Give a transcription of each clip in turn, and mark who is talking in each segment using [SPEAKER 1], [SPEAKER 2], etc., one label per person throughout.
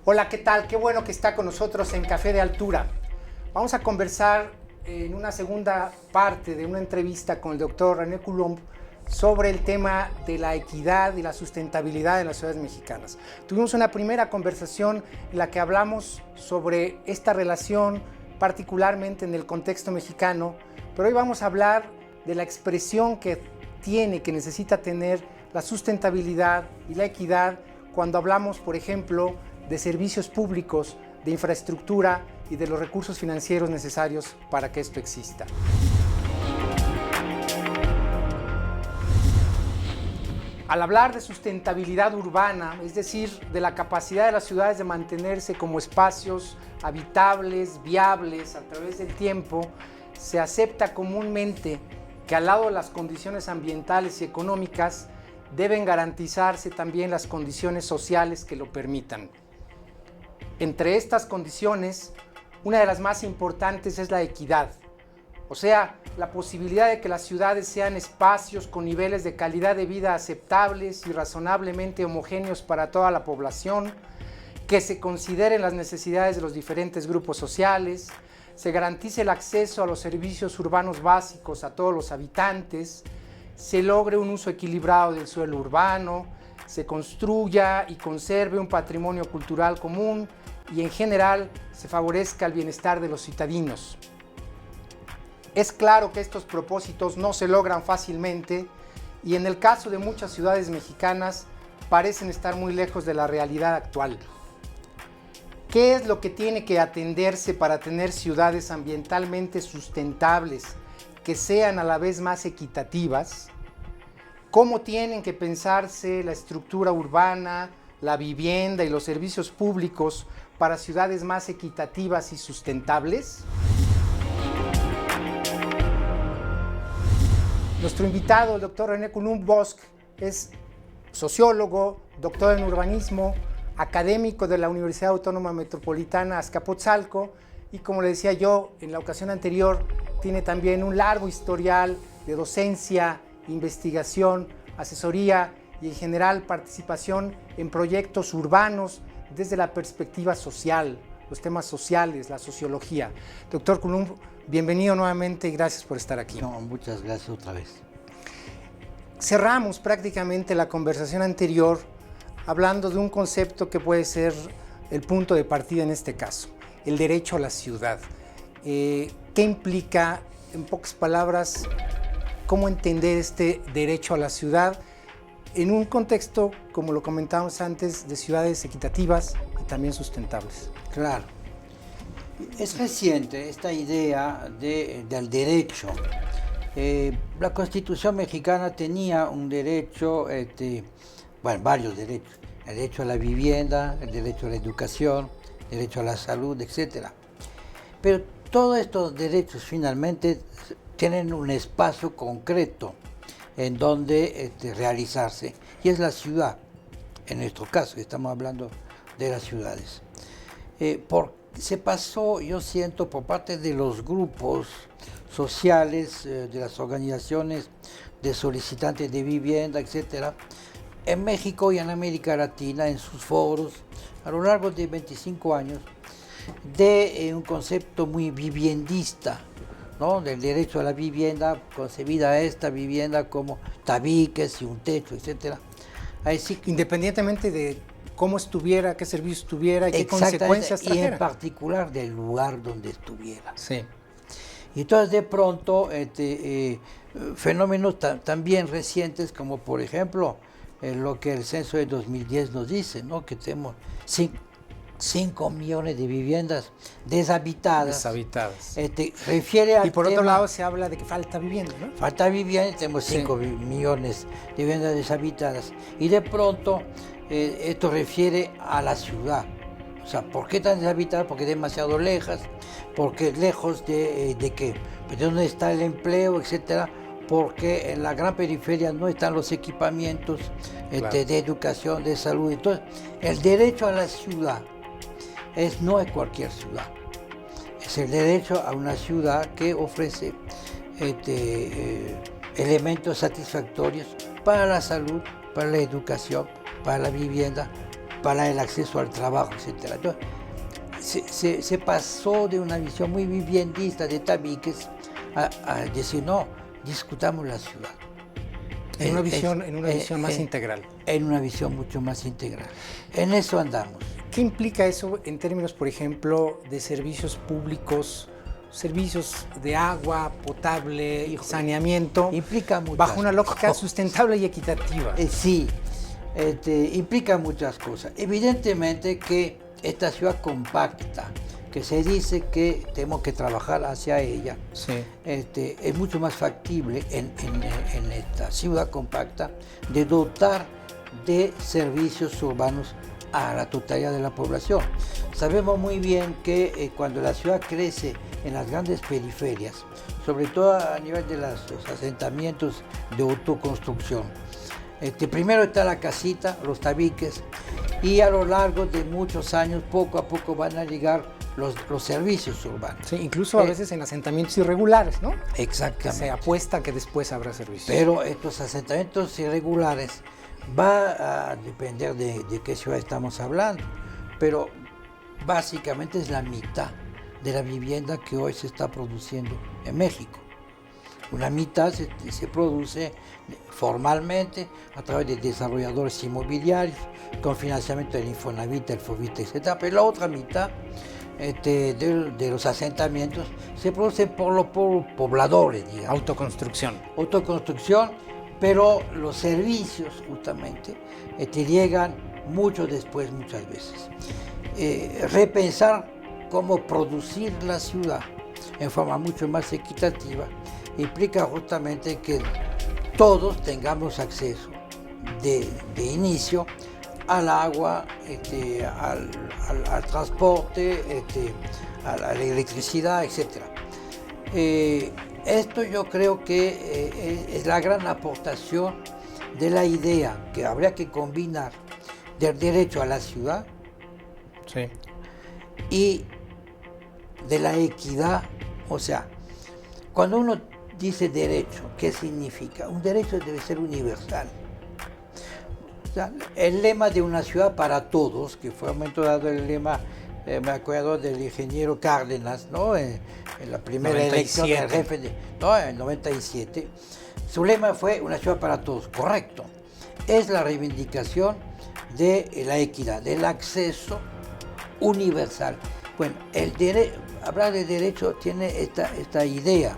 [SPEAKER 1] Hola, ¿qué tal? Qué bueno que está con nosotros en Café de Altura. Vamos a conversar en una segunda parte de una entrevista con el doctor René Coulomb sobre el tema de la equidad y la sustentabilidad en las ciudades mexicanas. Tuvimos una primera conversación en la que hablamos sobre esta relación, particularmente en el contexto mexicano, pero hoy vamos a hablar de la expresión que necesita tener la sustentabilidad y la equidad cuando hablamos, por ejemplo, de servicios públicos, de infraestructura y de los recursos financieros necesarios para que esto exista. Al hablar de sustentabilidad urbana, es decir, de la capacidad de las ciudades de mantenerse como espacios habitables, viables a través del tiempo, se acepta comúnmente que al lado de las condiciones ambientales y económicas deben garantizarse también las condiciones sociales que lo permitan. Entre estas condiciones, una de las más importantes es la equidad, o sea, la posibilidad de que las ciudades sean espacios con niveles de calidad de vida aceptables y razonablemente homogéneos para toda la población, que se consideren las necesidades de los diferentes grupos sociales, se garantice el acceso a los servicios urbanos básicos a todos los habitantes, se logre un uso equilibrado del suelo urbano, se construya y conserve un patrimonio cultural común y en general se favorezca el bienestar de los citadinos. Es claro que estos propósitos no se logran fácilmente y en el caso de muchas ciudades mexicanas parecen estar muy lejos de la realidad actual. ¿Qué es lo que tiene que atenderse para tener ciudades ambientalmente sustentables que sean a la vez más equitativas? ¿Cómo tienen que pensarse la estructura urbana, la vivienda y los servicios públicos para ciudades más equitativas y sustentables? Nuestro invitado, el doctor René Coulomb Bosch, es sociólogo, doctor en urbanismo, académico de la Universidad Autónoma Metropolitana Azcapotzalco y, como le decía yo en la ocasión anterior, tiene también un largo historial de docencia, investigación, asesoría y en general participación en proyectos urbanos desde la perspectiva social, los temas sociales, la sociología. Doctor Coulomb, bienvenido nuevamente y gracias por estar aquí.
[SPEAKER 2] No, muchas gracias otra vez.
[SPEAKER 1] Cerramos prácticamente la conversación anterior hablando de un concepto que puede ser el punto de partida en este caso, el derecho a la ciudad. ¿Qué implica, en pocas palabras, cómo entender este derecho a la ciudad en un contexto, como lo comentábamos antes, de ciudades equitativas y también sustentables?
[SPEAKER 2] Claro. Es reciente esta idea del derecho. La Constitución mexicana tenía un derecho, varios derechos. El derecho a la vivienda, el derecho a la educación, el derecho a la salud, etc. Pero todos estos derechos finalmente tienen un espacio concreto en donde realizarse, y es la ciudad. En nuestro caso, estamos hablando de las ciudades. Se pasó, yo siento, por parte de los grupos sociales, de las organizaciones de solicitantes de vivienda, etc., en México y en América Latina, en sus foros, a lo largo de 25 años, de un concepto muy viviendista, ¿no? Del derecho a la vivienda, concebida esta vivienda como tabiques y un techo, etc. Así,
[SPEAKER 1] independientemente de cómo estuviera, qué servicio tuviera y qué consecuencias trajera.
[SPEAKER 2] Y en particular del lugar donde estuviera.
[SPEAKER 1] Sí.
[SPEAKER 2] Y entonces de pronto fenómenos también recientes como por ejemplo lo que el censo de 2010 nos dice, ¿no? Que tenemos 5 millones de viviendas deshabitadas. Refiere al
[SPEAKER 1] y por otro lado se habla de que falta vivienda, ¿no?
[SPEAKER 2] Falta vivienda, tenemos 5 millones de viviendas deshabitadas. Y de pronto esto refiere a la ciudad. O sea, ¿por qué tan deshabitadas? Porque demasiado lejas, porque lejos de qué, de dónde está el empleo, etcétera, porque en la gran periferia no están los equipamientos claro, de educación, de salud. Entonces, el derecho a la ciudad no es cualquier ciudad, es el derecho a una ciudad que ofrece elementos satisfactorios para la salud, para la educación, para la vivienda, para el acceso al trabajo, etc. Entonces, se pasó de una visión muy viviendista de tabiques a decir, no, discutamos la ciudad.
[SPEAKER 1] En una visión más integral.
[SPEAKER 2] En una visión mucho más integral. En eso andamos.
[SPEAKER 1] ¿Qué implica eso en términos, por ejemplo, de servicios públicos, servicios de agua potable, saneamiento,
[SPEAKER 2] implica
[SPEAKER 1] bajo una lógica sustentable y equitativa?
[SPEAKER 2] Sí, implica muchas cosas. Evidentemente que esta ciudad compacta, que se dice que tenemos que trabajar hacia ella,
[SPEAKER 1] sí,
[SPEAKER 2] es mucho más factible en esta ciudad compacta de dotar de servicios urbanos a la totalidad de la población. Sabemos muy bien que cuando la ciudad crece en las grandes periferias, sobre todo a nivel de los asentamientos de autoconstrucción, primero está la casita, los tabiques, y a lo largo de muchos años, poco a poco van a llegar los servicios urbanos.
[SPEAKER 1] Sí, incluso a veces en asentamientos irregulares, ¿no?
[SPEAKER 2] Exactamente.
[SPEAKER 1] Se apuesta que después habrá servicios.
[SPEAKER 2] Pero estos asentamientos irregulares va a depender de qué ciudad estamos hablando, pero básicamente es la mitad de la vivienda que hoy se está produciendo en México. Una mitad se produce formalmente a través de desarrolladores inmobiliarios, con financiamiento del Infonavit, el Fobit, etc. Pero la otra mitad de los asentamientos se produce por los pobladores, digamos.
[SPEAKER 1] Autoconstrucción,
[SPEAKER 2] pero los servicios justamente llegan mucho después, muchas veces. Repensar cómo producir la ciudad en forma mucho más equitativa implica justamente que todos tengamos acceso de inicio al agua, al transporte, a la electricidad, etc. Esto yo creo que es la gran aportación de la idea que habría que combinar del derecho a la ciudad,
[SPEAKER 1] sí,
[SPEAKER 2] y de la equidad. O sea, cuando uno dice derecho, ¿qué significa? Un derecho debe ser universal. O sea, el lema de una ciudad para todos, que fue un momento dado el lema, me acuerdo del ingeniero Cárdenas, ¿no? En la primera
[SPEAKER 1] 97.
[SPEAKER 2] elección del jefe, ¿no? En el 97, su lema fue una ciudad para todos, correcto. Es la reivindicación de la equidad, del acceso universal. Bueno, hablar de derecho tiene esta idea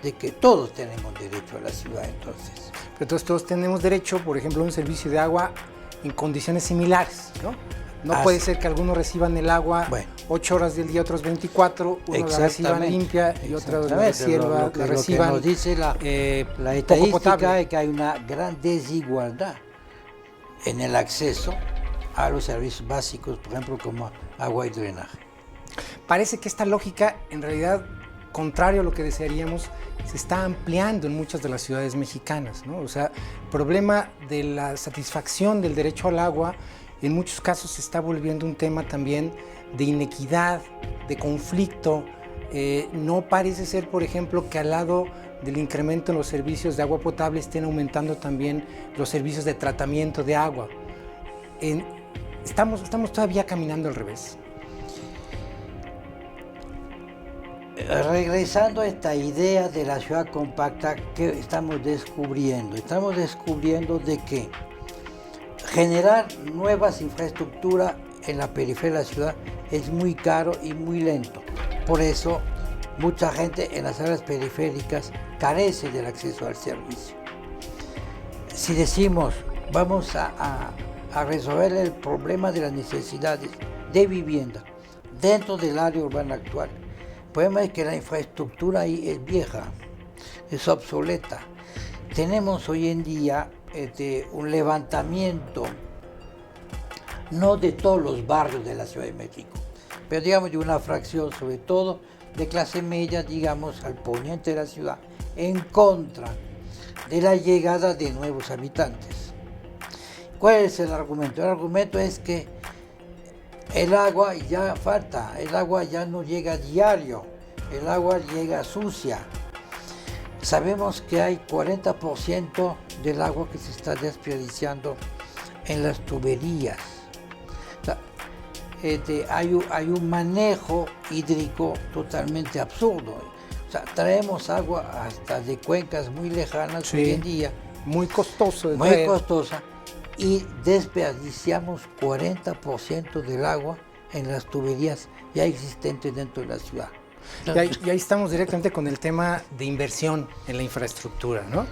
[SPEAKER 2] de que todos tenemos derecho a la ciudad, entonces.
[SPEAKER 1] Pero todos tenemos derecho, por ejemplo, a un servicio de agua en condiciones similares, ¿no? No puede ser que algunos reciban el agua 8 horas del día, otros 24, unos la reciban limpia y otros la reciban.
[SPEAKER 2] Lo que nos dice la estadística es que hay una gran desigualdad en el acceso a los servicios básicos, por ejemplo, como agua y drenaje.
[SPEAKER 1] Parece que esta lógica, en realidad, contrario a lo que desearíamos, se está ampliando en muchas de las ciudades mexicanas, ¿no? O sea, el problema de la satisfacción del derecho al agua en muchos casos se está volviendo un tema también de inequidad, de conflicto. No parece ser, por ejemplo, que al lado del incremento en los servicios de agua potable estén aumentando también los servicios de tratamiento de agua. Estamos todavía caminando al revés.
[SPEAKER 2] Regresando a esta idea de la ciudad compacta, que estamos descubriendo de que generar nuevas infraestructuras en la periferia de la ciudad es muy caro y muy lento. Por eso, mucha gente en las áreas periféricas carece del acceso al servicio. Si decimos, vamos a resolver el problema de las necesidades de vivienda dentro del área urbana actual, el problema es que la infraestructura ahí es vieja, es obsoleta. Tenemos hoy en día un levantamiento, no de todos los barrios de la Ciudad de México, pero digamos de una fracción, sobre todo de clase media, digamos, al poniente de la ciudad, en contra de la llegada de nuevos habitantes. ¿Cuál es el argumento? El argumento es que el agua ya falta, el agua ya no llega diario, el agua llega sucia. Sabemos que hay 40% del agua que se está desperdiciando en las tuberías. hay un manejo hídrico totalmente absurdo. O sea, traemos agua hasta de cuencas muy lejanas
[SPEAKER 1] Sí.
[SPEAKER 2] hoy en día,
[SPEAKER 1] Muy costoso de
[SPEAKER 2] muy
[SPEAKER 1] traer.
[SPEAKER 2] costosa, y desperdiciamos 40% del agua en las tuberías ya existentes dentro de la ciudad.
[SPEAKER 1] Y ahí estamos directamente con el tema de inversión en la infraestructura, ¿no?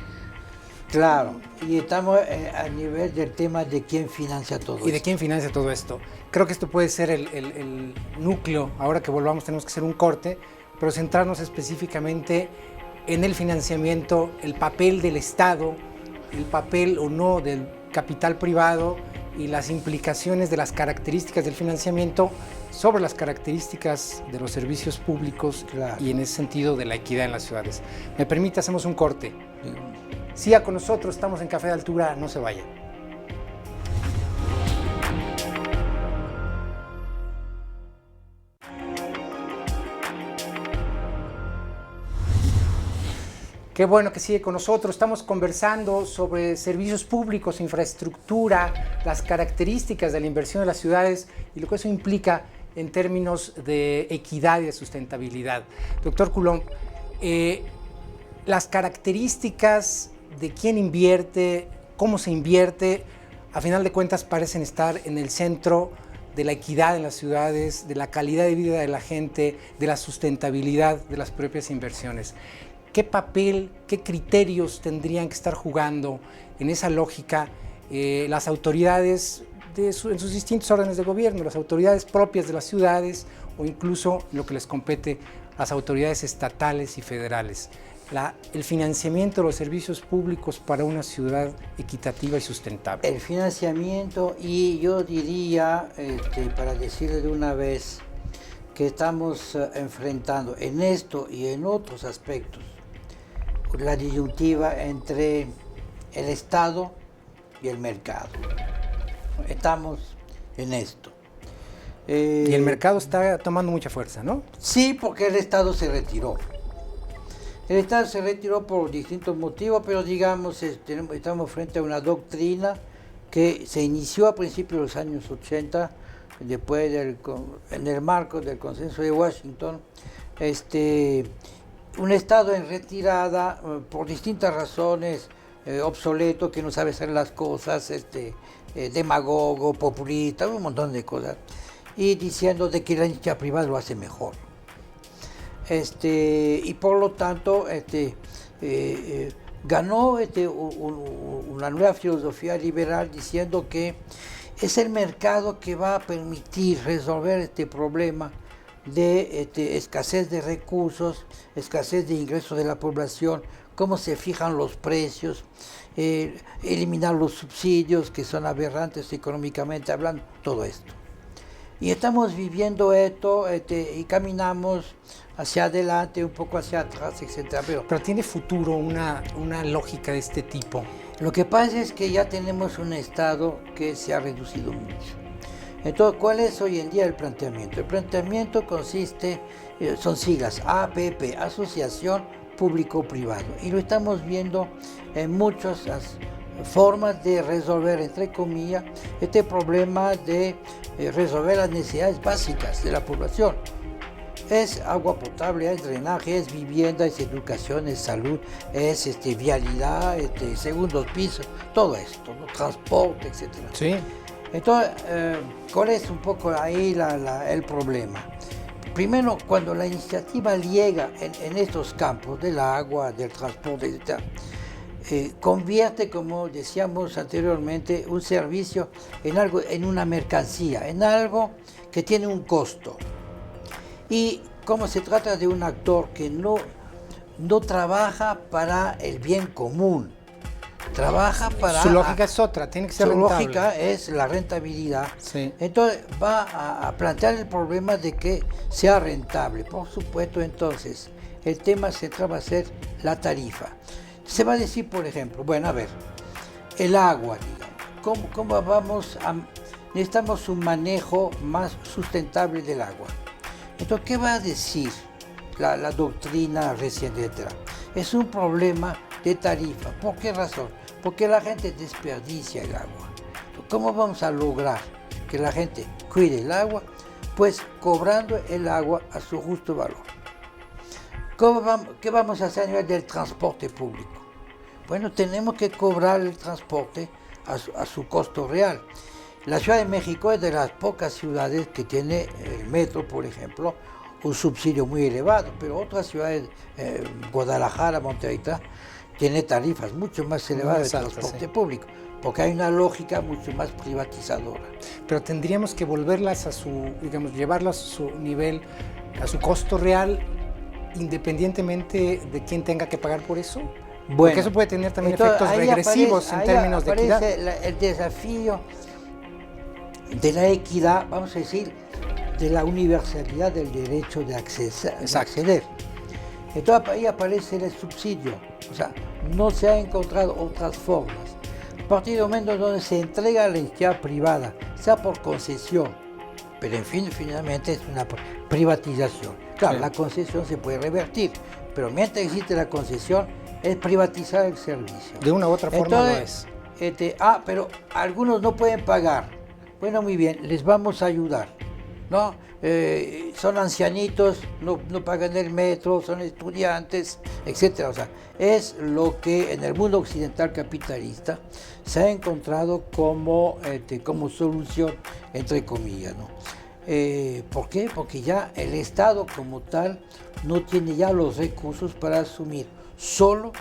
[SPEAKER 2] Claro, y estamos a nivel del tema de quién financia todo
[SPEAKER 1] ¿Y de
[SPEAKER 2] esto.
[SPEAKER 1] quién financia todo esto? Creo que esto puede ser el núcleo. Ahora que volvamos tenemos que hacer un corte, pero centrarnos específicamente en el financiamiento, el papel del Estado, el papel o no del capital privado y las implicaciones de las características del financiamiento sobre las características de los servicios públicos.
[SPEAKER 2] Claro.
[SPEAKER 1] Y en ese sentido de la equidad en las ciudades. Me permite, hacemos un corte. Siga con nosotros, estamos en Café de Altura, no se vaya. Qué bueno que sigue con nosotros. Estamos conversando sobre servicios públicos, infraestructura, las características de la inversión de las ciudades y lo que eso implica en términos de equidad y de sustentabilidad. Doctor Coulomb, las características de quién invierte, cómo se invierte, a final de cuentas parecen estar en el centro de la equidad en las ciudades, de la calidad de vida de la gente, de la sustentabilidad de las propias inversiones. ¿Qué papel, qué criterios tendrían que estar jugando en esa lógica las autoridades en sus distintos órdenes de gobierno, las autoridades propias de las ciudades o incluso en lo que les compete las autoridades estatales y federales? El financiamiento de los servicios públicos para una ciudad equitativa y sustentable.
[SPEAKER 2] El financiamiento, y yo diría, para decirle de una vez, que estamos enfrentando en esto y en otros aspectos la disyuntiva entre el Estado y el mercado. Estamos en esto.
[SPEAKER 1] Y el mercado está tomando mucha fuerza, ¿no?
[SPEAKER 2] Sí, porque el Estado se retiró. El Estado se retiró por distintos motivos, pero digamos, estamos frente a una doctrina que se inició a principios de los años 80, después en el marco del consenso de Washington, un Estado en retirada por distintas razones, obsoleto, que no sabe hacer las cosas, demagogo, populista, un montón de cosas, y diciendo de que la iniciativa privada lo hace mejor. Y por lo tanto ganó una nueva filosofía liberal diciendo que es el mercado que va a permitir resolver este problema de escasez de recursos, escasez de ingresos de la población, cómo se fijan los precios, eliminar los subsidios que son aberrantes económicamente hablando, todo esto. Y estamos viviendo esto y caminamos hacia adelante, un poco hacia atrás, etc.
[SPEAKER 1] Pero tiene futuro una lógica de este tipo.
[SPEAKER 2] Lo que pasa es que ya tenemos un Estado que se ha reducido mucho. Entonces, ¿cuál es hoy en día el planteamiento? El planteamiento consiste, son siglas, APP, Asociación Público-Privado. Y lo estamos viendo en muchas formas de resolver, entre comillas, este problema de resolver las necesidades básicas de la población. Es agua potable, es drenaje, es vivienda, es educación, es salud, es vialidad, segundos pisos, todo esto, ¿no? Transporte, etc.
[SPEAKER 1] Sí.
[SPEAKER 2] Entonces, ¿cuál es un poco ahí el problema? Primero, cuando la iniciativa llega en estos campos del agua, del transporte, etc., convierte, como decíamos anteriormente, un servicio en algo, en una mercancía, en algo que tiene un costo. Y como se trata de un actor que no trabaja para el bien común, trabaja para...
[SPEAKER 1] Su lógica es otra, tiene que ser rentable.
[SPEAKER 2] Su lógica es la rentabilidad.
[SPEAKER 1] Sí.
[SPEAKER 2] Entonces va a plantear el problema de que sea rentable. Por supuesto, entonces, el tema central va a ser la tarifa. Se va a decir, por ejemplo, bueno, a ver, el agua, digamos, ¿cómo vamos a... Necesitamos un manejo más sustentable del agua. Entonces, ¿qué va a decir la doctrina reciente, etcétera? Es un problema de tarifa. ¿Por qué razón? Porque la gente desperdicia el agua. ¿Cómo vamos a lograr que la gente cuide el agua, pues cobrando el agua a su justo valor. ¿Qué vamos a hacer a nivel del transporte público? Bueno, tenemos que cobrar el transporte a su costo real. La Ciudad de México es de las pocas ciudades que tiene el metro, por ejemplo, un subsidio muy elevado, pero otras ciudades, Guadalajara, Monterrey, tiene tarifas mucho más elevadas de transporte público, porque hay una lógica mucho más privatizadora.
[SPEAKER 1] Pero tendríamos que volverlas a su, digamos, llevarlas a su nivel, a su costo real, independientemente de quién tenga que pagar por eso. Bueno, porque eso puede tener también efectos regresivos en términos de equidad.
[SPEAKER 2] El desafío de la equidad, vamos a decir, de la universalidad del derecho de acceder. Entonces ahí aparece el subsidio, o sea, no se han encontrado otras formas. A partir del momento donde se entrega a la entidad privada, sea por concesión, pero en fin, finalmente es una privatización. Claro, la concesión se puede revertir, pero mientras existe la concesión, es privatizar el servicio.
[SPEAKER 1] De una u otra forma lo es.
[SPEAKER 2] Pero algunos no pueden pagar. Bueno, muy bien, les vamos a ayudar, ¿no? Son ancianitos, no pagan el metro, son estudiantes, etc. O sea, es lo que en el mundo occidental capitalista se ha encontrado como solución, entre comillas, ¿no? ¿Por qué? Porque ya el Estado como tal no tiene ya los recursos para asumir solo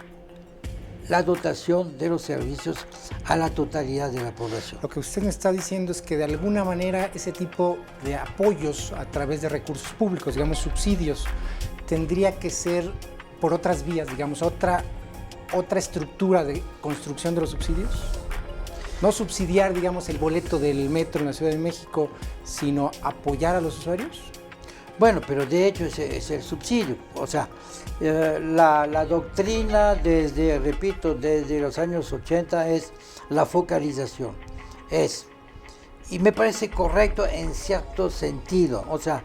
[SPEAKER 2] la dotación de los servicios a la totalidad de la población.
[SPEAKER 1] Lo que usted me está diciendo es que de alguna manera ese tipo de apoyos a través de recursos públicos, digamos subsidios, tendría que ser por otras vías, digamos, otra estructura de construcción de los subsidios. No subsidiar, digamos, el boleto del metro en la Ciudad de México, sino apoyar a los usuarios.
[SPEAKER 2] Bueno, pero de hecho es el subsidio. O sea, la doctrina desde los años 80 es la focalización. Y me parece correcto en cierto sentido. O sea,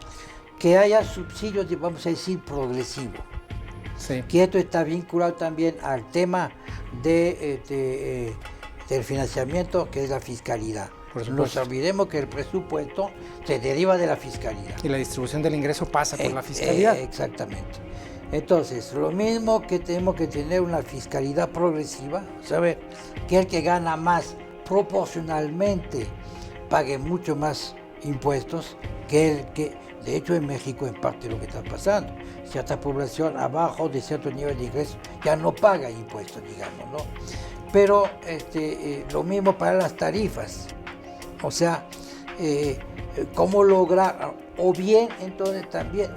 [SPEAKER 2] que haya subsidios, vamos a decir, progresivos. Sí. Que esto está vinculado también al tema del financiamiento, que es la fiscalidad. No nos olvidemos que el presupuesto se deriva de la fiscalidad.
[SPEAKER 1] Y la distribución del ingreso pasa por la fiscalidad.
[SPEAKER 2] Exactamente. Entonces, lo mismo que tenemos que tener una fiscalidad progresiva, saber que el que gana más proporcionalmente pague mucho más impuestos que el que, de hecho en México en parte lo que está pasando, cierta población abajo de cierto nivel de ingreso ya no paga impuestos, digamos, ¿no? Pero lo mismo para las tarifas. O sea, cómo lograr, o bien entonces también,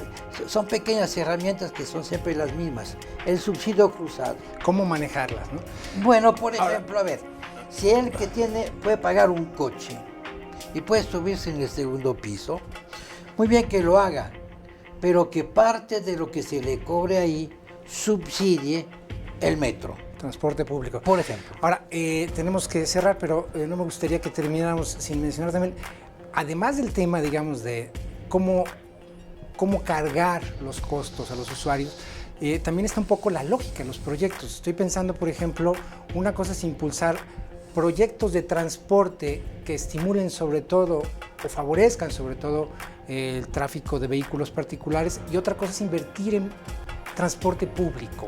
[SPEAKER 2] son pequeñas herramientas que son siempre las mismas, el subsidio cruzado.
[SPEAKER 1] ¿Cómo manejarlas, no?
[SPEAKER 2] Bueno, por ejemplo, a ver, si el que puede pagar un coche y puede subirse en el segundo piso, muy bien que lo haga, pero que parte de lo que se le cobre ahí subsidie el metro.
[SPEAKER 1] Transporte público.
[SPEAKER 2] Por ejemplo.
[SPEAKER 1] Ahora, tenemos que cerrar, pero no me gustaría que termináramos sin mencionar también, además del tema, digamos, de cómo cargar los costos a los usuarios, también está un poco la lógica de los proyectos. Estoy pensando, por ejemplo, una cosa es impulsar proyectos de transporte que estimulen sobre todo o favorezcan sobre todo el tráfico de vehículos particulares, y otra cosa es invertir en transporte público.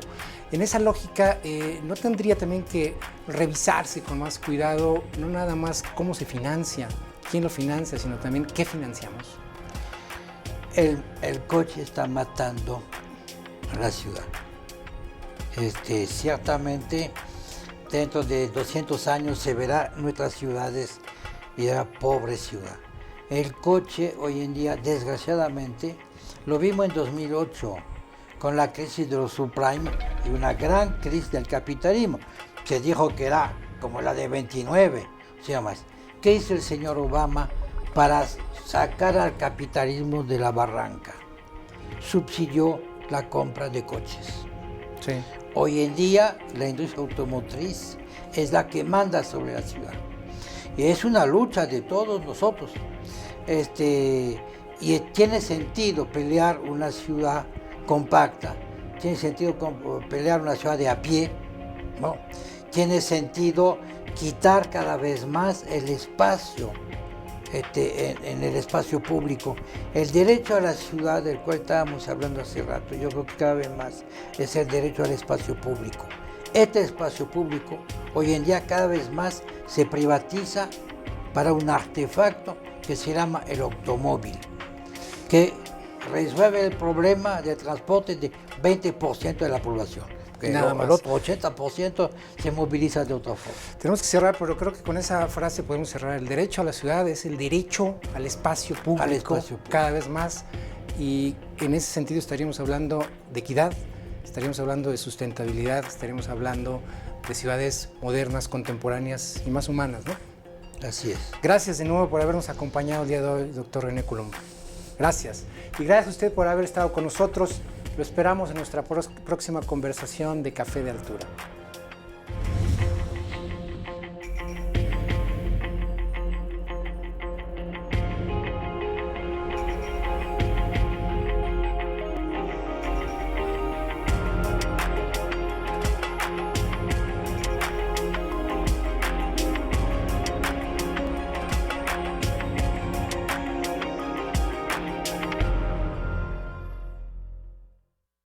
[SPEAKER 1] En esa lógica, ¿no tendría también que revisarse con más cuidado, no nada más cómo se financia, quién lo financia, sino también qué financiamos?
[SPEAKER 2] El coche está matando a la ciudad. Ciertamente, dentro de 200 años se verá nuestras ciudades y la pobre ciudad. El coche hoy en día, desgraciadamente, lo vimos en 2008, con la crisis de los subprime y una gran crisis del capitalismo. Se dijo que era como la de 29, o sea más. ¿Qué hizo el señor Obama para sacar al capitalismo de la barranca? Subsidió la compra de coches.
[SPEAKER 1] Sí.
[SPEAKER 2] Hoy en día la industria automotriz es la que manda sobre la ciudad. Y es una lucha de todos nosotros. Y tiene sentido pelear una ciudad compacta, tiene sentido pelear una ciudad de a pie, ¿no? Tiene sentido quitar cada vez más el espacio en el espacio público. El derecho a la ciudad, del cual estábamos hablando hace rato, yo creo que cada vez más es el derecho al espacio público. Este espacio público hoy en día cada vez más se privatiza para un artefacto que se llama el automóvil, que resuelve el problema de transporte de 20% de la población.
[SPEAKER 1] Nada más.
[SPEAKER 2] El otro 80% se moviliza de otra forma.
[SPEAKER 1] Tenemos que cerrar, pero creo que con esa frase podemos cerrar. El derecho a la ciudad es el derecho al espacio público, cada vez más. Y en ese sentido estaríamos hablando de equidad, estaríamos hablando de sustentabilidad, estaríamos hablando de ciudades modernas, contemporáneas y más humanas, ¿no?
[SPEAKER 2] Así es.
[SPEAKER 1] Gracias de nuevo por habernos acompañado el día de hoy, doctor René Colombo. Gracias. Y gracias a usted por haber estado con nosotros. Lo esperamos en nuestra próxima conversación de Café de Altura.